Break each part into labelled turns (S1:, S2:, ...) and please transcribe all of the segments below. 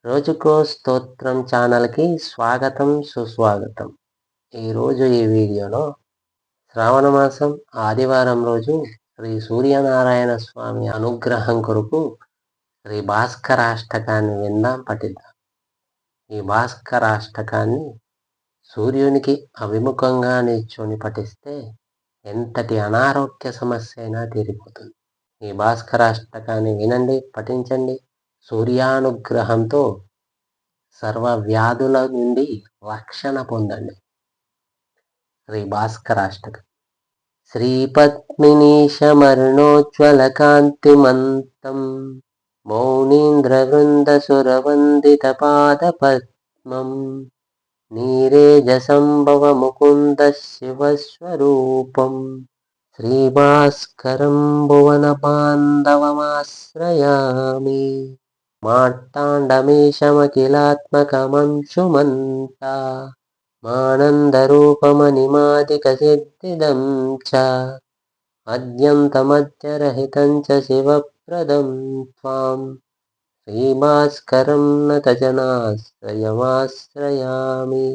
S1: రోజుకో స్తోత్రం ఛానల్‌కి స్వాగతం, సుస్వాగతం. ఈరోజు ఈ వీడియోలో శ్రావణ మాసం ఆదివారం రోజు శ్రీ సూర్యనారాయణ స్వామి అనుగ్రహం కొరకు శ్రీ భాస్కరాష్టకాన్ని విందాం, పఠిద్దాం. ఈ భాస్కరాష్టకాన్ని సూర్యునికి అభిముఖంగా నిల్చొని పఠిస్తే ఎంతటి అనారోగ్య సమస్య అయినా తీరిపోతుంది. ఈ భాస్కరాష్టకాన్ని వినండి, పఠించండి. సూర్యానుగ్రహంతో సర్వ వ్యాధుల నుండి రక్షణ పొందండి. శ్రీ భాస్కరాష్టకం. శ్రీపద్మినీశమరుణోజ్వలకాంతిమంతం మౌనీంద్రవృందసురవందితపాదపద్మం నీరేజసంభవ ముకుంద శివస్వరూపం శ్రీభాస్కరం భువనబాంధవమాశ్రయామి. మార్తాండమీశమఖిలాత్మకమంశుమంతా మానందరూపమణిమాదికసిద్ధిదం చ అద్యంతమద్యరహితం చ శివప్రదం త్వాం శ్రీభాస్కరం నతజనాశ్రయమాశ్రయామి.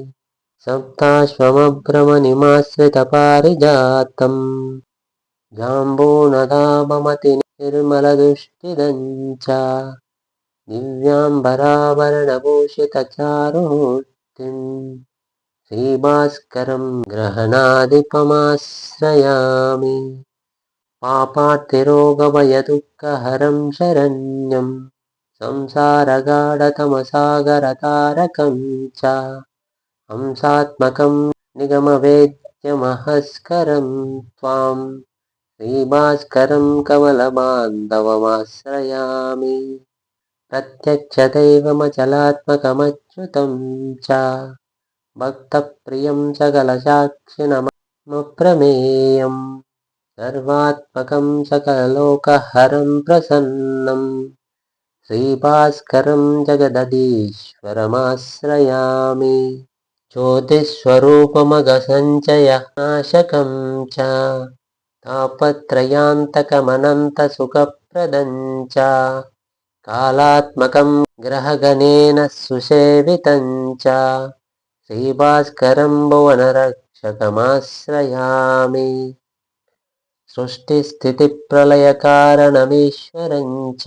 S1: సప్తాశ్వమభ్రమణిమాశ్రితపారిజాతం జాంబూనదామమతి నిర్మలదృష్టిదం చ దివ్యాంబరాభరణభూషితచారుమూర్తిం శ్రీభాస్కరం గ్రహణాధిపమాశ్రయామి. పాపార్తిరోగభయదుఃఖహరం శరణ్యం సంసారగాఢతమసాగరతారకం చ హంసాత్మకం నిగమవేద్యమహస్కరం త్వాం శ్రీభాస్కరం కమలబాంధవమాశ్రయామి. ప్రత్యక్షదైవమచలాత్మకమచ్యుతం చ భక్తప్రియం సకలసాక్షిణమప్రమేయం సర్వాత్మకం సకలలోకహరం ప్రసన్నం శ్రీభాస్కరం జగదీశ్వరమాశ్రయామి. జ్యోతిస్వరూపమఘసంచయనాశకం చ తాపత్రయాంతకమనంతసుఖప్రదం చ కాళాత్మకం గ్రహగణేన సుసేవితం చ శ్రీభాస్కరం భువనరక్షకమాశ్రయామి. సృష్టిస్థితిప్రళయకారణమీశ్వరం చ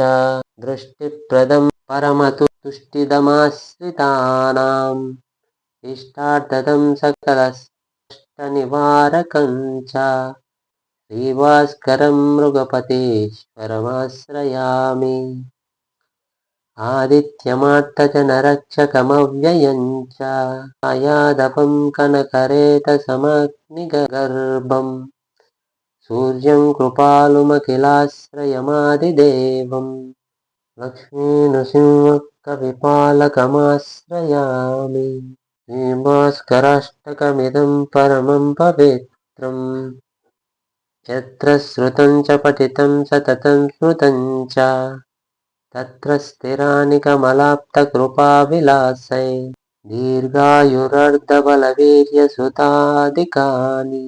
S1: దృష్టిప్రదం పరమతుష్టిదమాశ్రితానాం ఇష్టార్థదం సకలకష్టనివారకం చ శ్రీభాస్కరం మృగపతేశ్వరమాశ్రయామి. ఆదిత్యమార్తజనరక్షకమవ్యయం చ ఆయాదపం కనకరేతసమగ్నిగర్భం సూర్యం కృపాలుమఖిలాశ్రయమాదిదేవం లక్ష్మీనృసింహకవిపాలకమాశ్రయామి. శ్రీభాస్కరాష్టకమిదం పరమం పవిత్రం యత్ర శ్రుతం చ పఠితం సతతం స్మృతం చ తత్ర స్థిరాని కమలాప్తకృపావిలాసై దీర్ఘాయురర్ధబలవీర్యసుతాధికాని